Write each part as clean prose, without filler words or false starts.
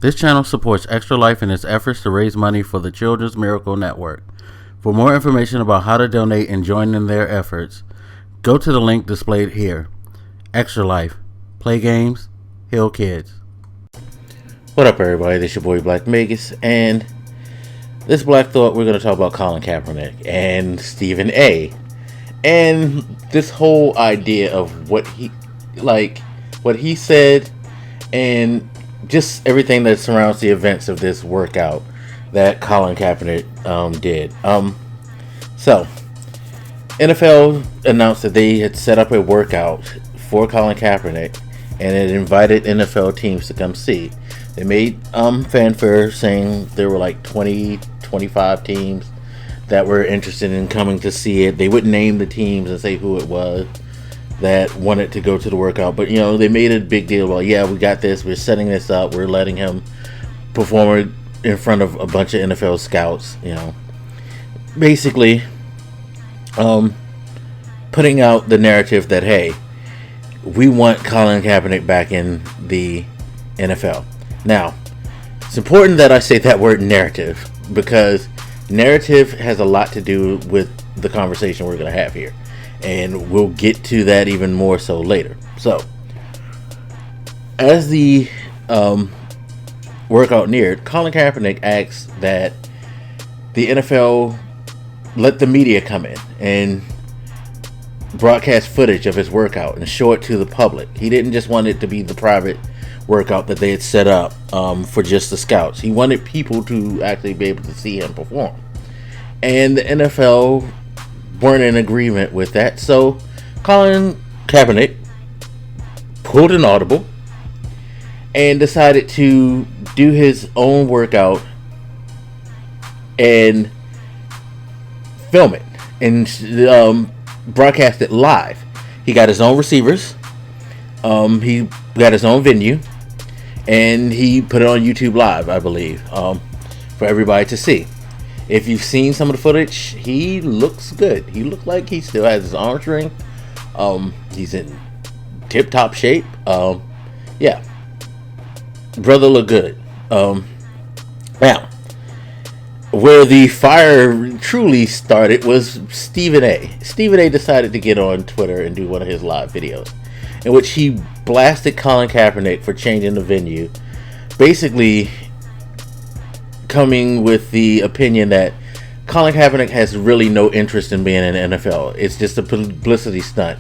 This channel supports Extra Life in its efforts to raise money for the Children's Miracle Network. For more information about how to donate and join in their efforts, go to the link displayed here. Extra Life. Play games, heal kids. What up, everybody? This your boy Black Vegas, and this Black Thought, we're going to talk about Colin Kaepernick and Stephen A. And this whole idea of what he said, and just everything that surrounds the events of this workout that Colin Kaepernick did. So, NFL announced that they had set up a workout for Colin Kaepernick, and it invited NFL teams to come see. They made fanfare saying there were like 20, 25 teams that were interested in coming to see it. They wouldn't name the teams and say who it was that wanted to go to the workout, but they made a big deal about, yeah, we got this, we're setting this up, we're letting him perform in front of a bunch of NFL scouts, basically putting out the narrative that, hey, we want Colin Kaepernick back in the NFL. Now, it's important that I say that word narrative, because narrative has a lot to do with the conversation we're going to have here. And we'll get to that even more so later. So, as the workout neared, Colin Kaepernick asked that the NFL let the media come in and broadcast footage of his workout and show it to the public. He didn't just want it to be the private workout that they had set up for just the scouts. He wanted people to actually be able to see him perform. And the NFL weren't in agreement with that, so Colin Kaepernick pulled an audible and decided to do his own workout and film it and broadcast it live. He got his own receivers, he got his own venue, and he put it on YouTube Live, I believe, for everybody to see. If you've seen some of the footage, he looks good. He looked like he still has his arm strength. He's in tip-top shape. Yeah. Brother look good. Now, where the fire truly started was Stephen A. Stephen A decided to get on Twitter and do one of his live videos, in which he blasted Colin Kaepernick for changing the venue, basically coming with the opinion that Colin Kaepernick has really no interest in being in the NFL. It's just a publicity stunt,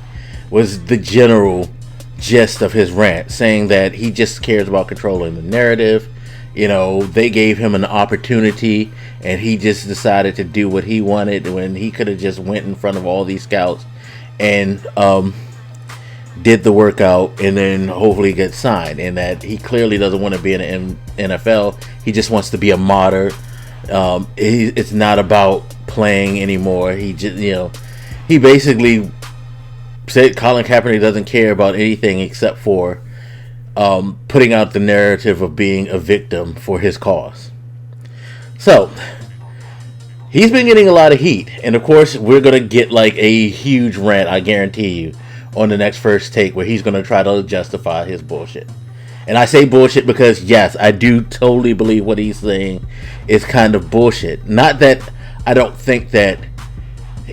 was the general gist of his rant, saying that he just cares about controlling the narrative. They gave him an opportunity and he just decided to do what he wanted when he could have just went in front of all these scouts and did the workout and then hopefully get signed, and that he clearly doesn't want to be in the NFL. He just wants to be a martyr. It's not about playing anymore. He just, he basically said Colin Kaepernick doesn't care about anything except for putting out the narrative of being a victim for his cause. So, he's been getting a lot of heat, and of course we're going to get like a huge rant, I guarantee you, on the next First Take, where he's going to try to justify his bullshit. And I say bullshit because, yes, I do totally believe what he's saying is kind of bullshit. Not that I don't think that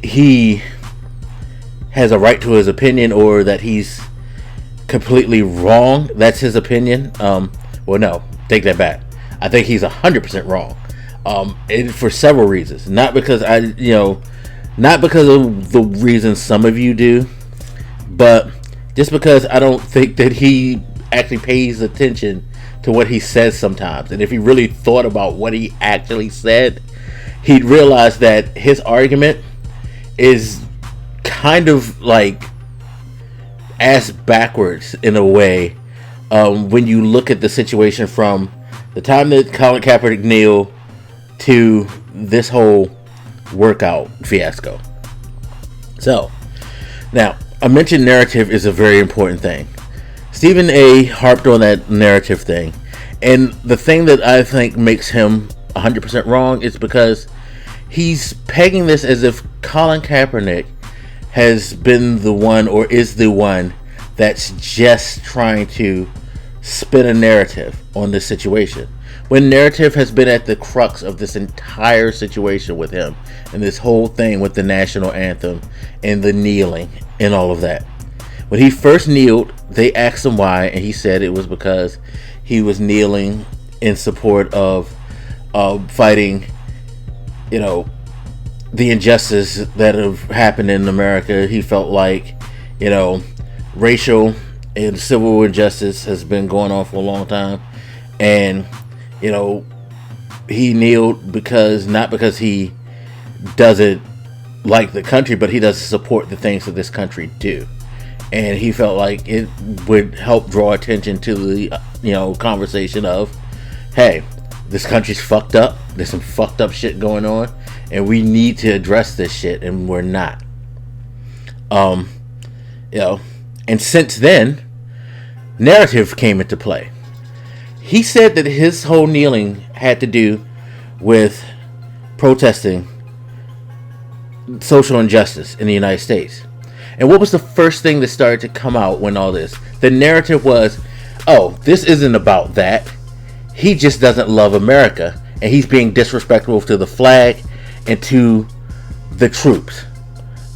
he has a right to his opinion or that he's completely wrong. That's his opinion. Well, no, take that back. I think he's 100% wrong. And for several reasons. Not because not because of the reasons some of you do, but just because I don't think that he actually pays attention to what he says sometimes. And if he really thought about what he actually said, he'd realize that his argument is kind of like ass backwards in a way, when you look at the situation from the time that Colin Kaepernick kneeled to this whole workout fiasco. So, now, I mentioned narrative is a very important thing. Stephen A. harped on that narrative thing. And the thing that I think makes him 100% wrong is because he's pegging this as if Colin Kaepernick has been the one or is the one that's just trying to spin a narrative on this situation. when narrative has been at the crux of this entire situation with him and this whole thing with the national anthem and the kneeling and all of that. When he first kneeled, they asked him why, and he said it was because he was kneeling in support of fighting, the injustice that have happened in America. He felt like, racial and civil injustice has been going on for a long time, and he kneeled not because he doesn't like the country, but he doesn't support the things that this country do, and he felt like it would help draw attention to the conversation of, hey, this country's fucked up, there's some fucked up shit going on, and we need to address this shit, and we're not. And since then, narrative came into play. He said that his whole kneeling had to do with protesting social injustice in the United States. And what was the first thing that started to come out when all this? The narrative was, oh, this isn't about that. He just doesn't love America, and he's being disrespectful to the flag and to the troops.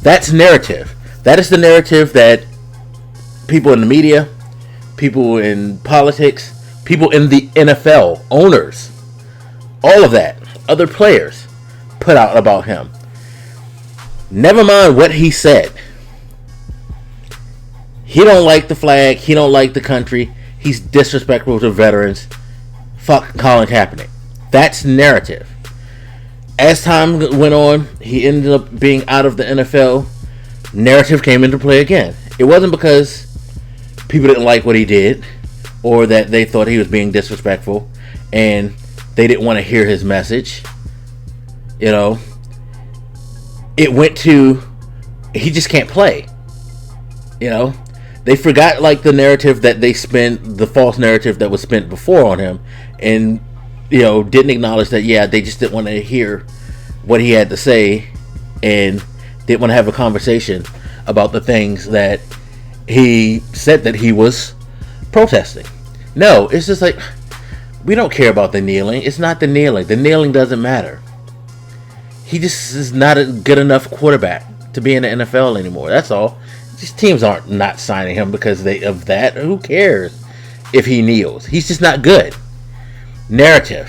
That's narrative. That is the narrative that people in the media, people in politics, people in the NFL, owners, all of that, other players put out about him. Never mind what he said. He don't like the flag. He don't like the country. He's disrespectful to veterans. Fuck Colin Kaepernick. That's narrative. As time went on, he ended up being out of the NFL. Narrative came into play again. It wasn't because people didn't like what he did, or that they thought he was being disrespectful and they didn't want to hear his message. It went to, he just can't play. They forgot the narrative that they spent, the false narrative that was spent before on him, and didn't acknowledge that, they just didn't want to hear what he had to say and didn't want to have a conversation about the things that he said that he was protesting. No, it's just like, we don't care about the kneeling. It's not the kneeling. The kneeling doesn't matter. He just is not a good enough quarterback to be in the NFL anymore. That's all. These teams aren't not signing him because of that. Who cares if he kneels? He's just not good. Narrative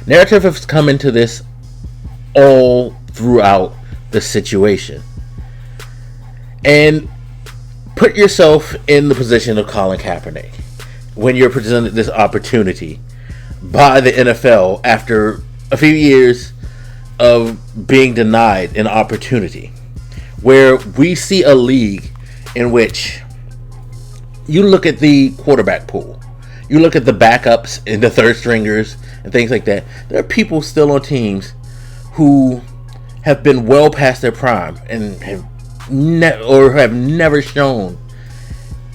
has come into this all throughout the situation. And put yourself in the position of Colin Kaepernick when you're presented this opportunity by the NFL after a few years of being denied an opportunity, where we see a league in which you look at the quarterback pool, you look at the backups and the third stringers and things like that. There are people still on teams who have been well past their prime and have never shown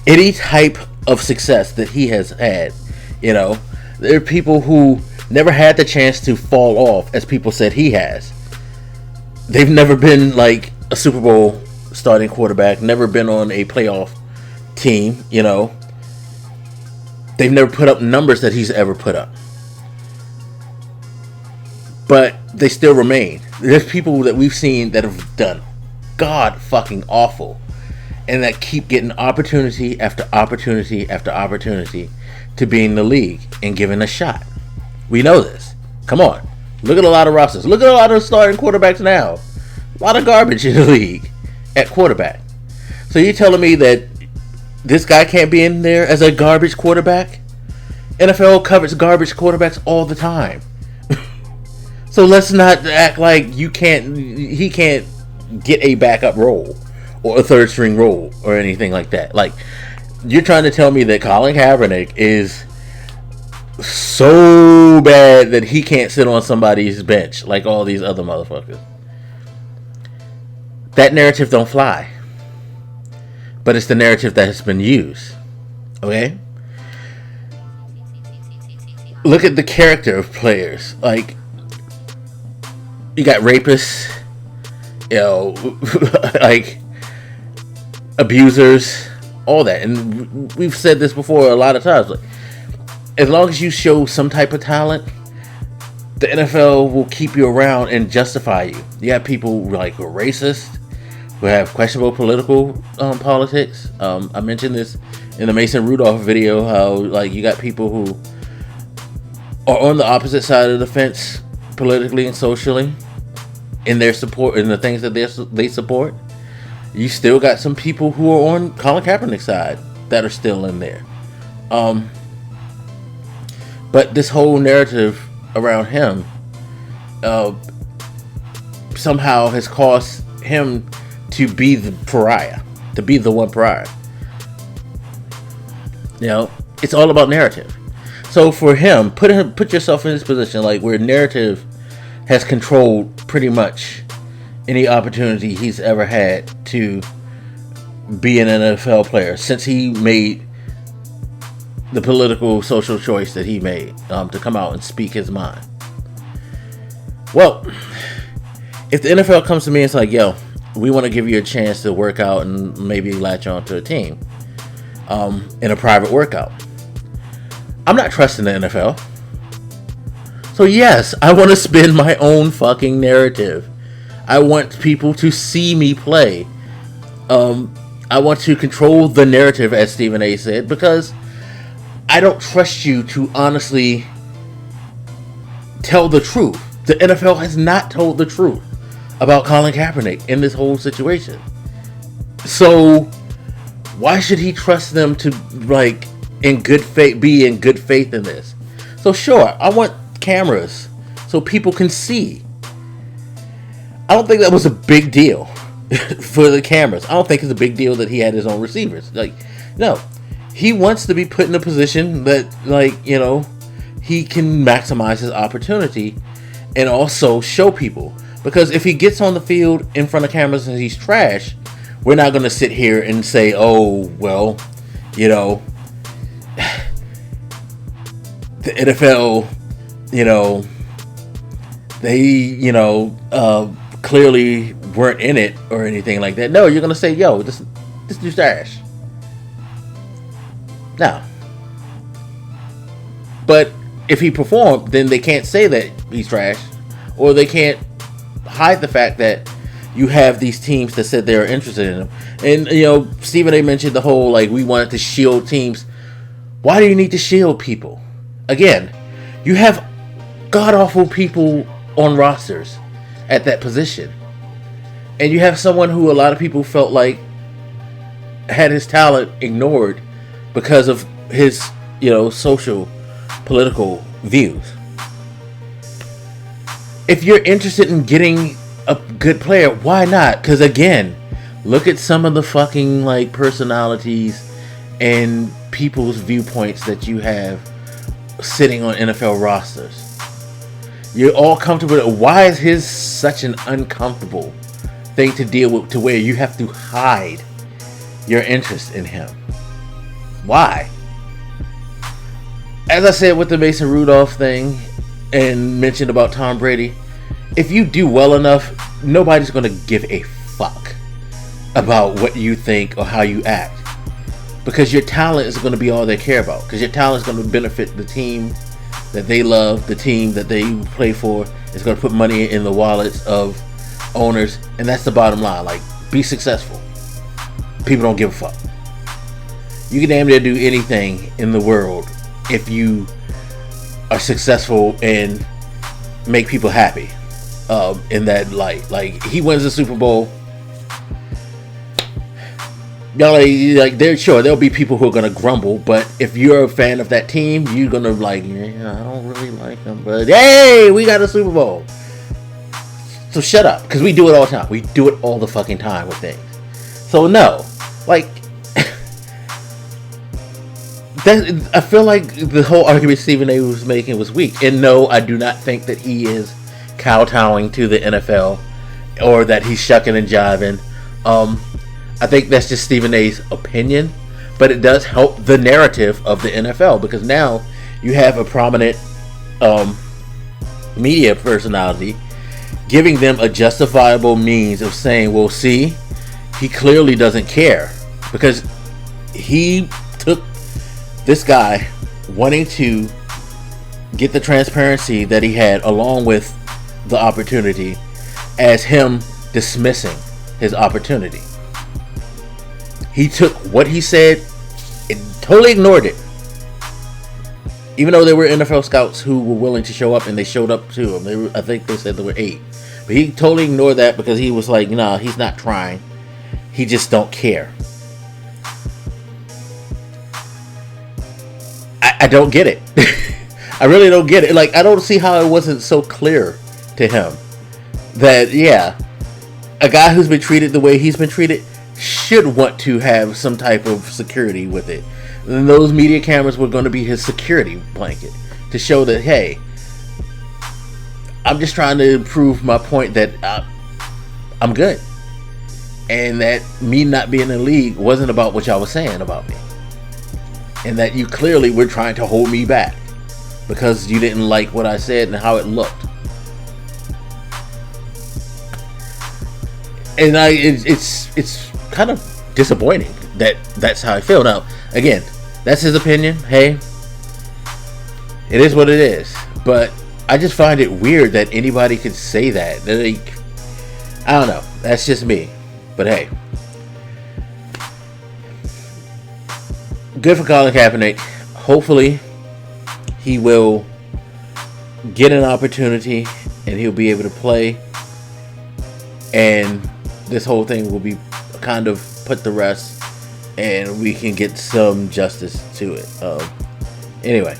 any type of success that he has had. There are people who never had the chance to fall off, as people said he has. They've never been like a Super Bowl starting quarterback, never been on a playoff team, They've never put up numbers that he's ever put up. But they still remain. There's people that we've seen that have done God fucking awful, and that keep getting opportunity after opportunity after opportunity to be in the league and given a shot. We know this. Come on. Look at a lot of rosters. Look at a lot of starting quarterbacks now. A lot of garbage in the league at quarterback. So you're telling me that this guy can't be in there as a garbage quarterback? NFL covers garbage quarterbacks all the time. So let's not act like he can't get a backup role or a third string role or anything like that. Like, you're trying to tell me that Colin Kaepernick is so bad that he can't sit on somebody's bench like all these other motherfuckers. That narrative don't fly. But it's the narrative that has been used. Okay? Look at the character of players. Like, you got rapists, like abusers, all that. And we've said this before a lot of times. Like, as long as you show some type of talent, the NFL will keep you around and justify you. You have people like who are racist, who have questionable political politics. I mentioned this in the Mason Rudolph video, how like you got people who are on the opposite side of the fence politically and socially in their support, in the things that they support. You still got some people who are on Colin Kaepernick's side that are still in there. But this whole narrative around him somehow has caused him to be the pariah, to be the one pariah. You know, it's all about narrative. So for him, put yourself in this position, like where narrative has controlled pretty much any opportunity he's ever had to be an NFL player since he made the political social choice that he made, to come out and speak his mind. Well, if the NFL comes to me and it's like, yo, we want to give you a chance to work out and maybe latch on to a team in a private workout, I'm not trusting the NFL. So yes, I want to spin my own fucking narrative. I want people to see me play. I want to control the narrative, as Stephen A. said, because I don't trust you to honestly tell the truth. The NFL has not told the truth about Colin Kaepernick in this whole situation. So why should he trust them to, like, in good faith, be in good faith in this? So sure, I want cameras so people can see. I don't think that was a big deal for the cameras. I don't think it's a big deal that he had his own receivers. Like, no. He wants to be put in a position that, like, you know, he can maximize his opportunity and also show people. Because if he gets on the field in front of cameras and he's trash, we're not going to sit here and say, oh, well, you know, the NFL, you know, they, you know, clearly weren't in it or anything like that. No, you're going to say, yo, this dude's trash. No. But if he performed, then they can't say that he's trash, or they can't hide the fact that you have these teams that said they're interested in him. And, you know, Stephen A. mentioned the whole, like, we wanted to shield teams. Why do you need to shield people? Again, you have god-awful people on rosters at that position. And you have someone who a lot of people felt like had his talent ignored because of his, you know, social, political views. If you're interested in getting a good player, why not? Because again, look at some of the fucking, like, personalities and people's viewpoints that you have sitting on NFL rosters. You're all comfortable. Why is his such an uncomfortable thing to deal with, to where you have to hide your interest in him? Why? As I said with the Mason Rudolph thing and mentioned about Tom Brady, if you do well enough, nobody's going to give a fuck about what you think or how you act, because your talent is going to be all they care about, because your talent is going to benefit the team that they love, the team that they play for. It's going to put money in the wallets of owners, and that's the bottom line. Like, be successful. People don't give a fuck. You can damn near do anything in the world if you are successful and make people happy in that light. Like, he wins the Super Bowl. Y'all, like, they're sure there'll be people who are gonna grumble, but if you're a fan of that team, you're gonna like, yeah, I don't really like them, but hey, we got a Super Bowl. So shut up, because we do it all the time. We do it all the fucking time with things. So no, like, that, I feel like the whole argument Stephen A. was making was weak. And no, I do not think that he is kowtowing to the NFL or that he's shucking and jiving. I think that's just Stephen A.'s opinion, but it does help the narrative of the NFL, because now you have a prominent media personality giving them a justifiable means of saying, well, see, he clearly doesn't care, because he took this guy wanting to get the transparency that he had, along with the opportunity, as him dismissing his opportunity. He took what he said and totally ignored it. Even though there were NFL scouts who were willing to show up, and they showed up to him. I think they said there were 8. But he totally ignored that because he was like, nah, he's not trying. He just don't care. I don't get it. I really don't get it. Like, I don't see how it wasn't so clear to him that, yeah, a guy who's been treated the way he's been treated should want to have some type of security with it. And those media cameras were going to be his security blanket to show that, hey, I'm just trying to prove my point that I'm good. And that me not being in the league wasn't about what y'all was saying about me. And that you clearly were trying to hold me back because you didn't like what I said and how it looked. And it's kind of disappointing that that's how I feel. Now, again, that's his opinion. Hey, it is what it is. But I just find it weird that anybody could say that. Like, I don't know. That's just me. But hey, good for Colin Kaepernick. Hopefully, he will get an opportunity and he'll be able to play. And this whole thing will be kind of put to rest, and we can get some justice to it. Anyway,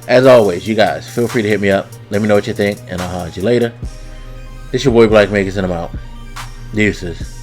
as always, you guys feel free to hit me up. Let me know what you think, and I'll holler at you later. This your boy Blak, making some out. Deuces.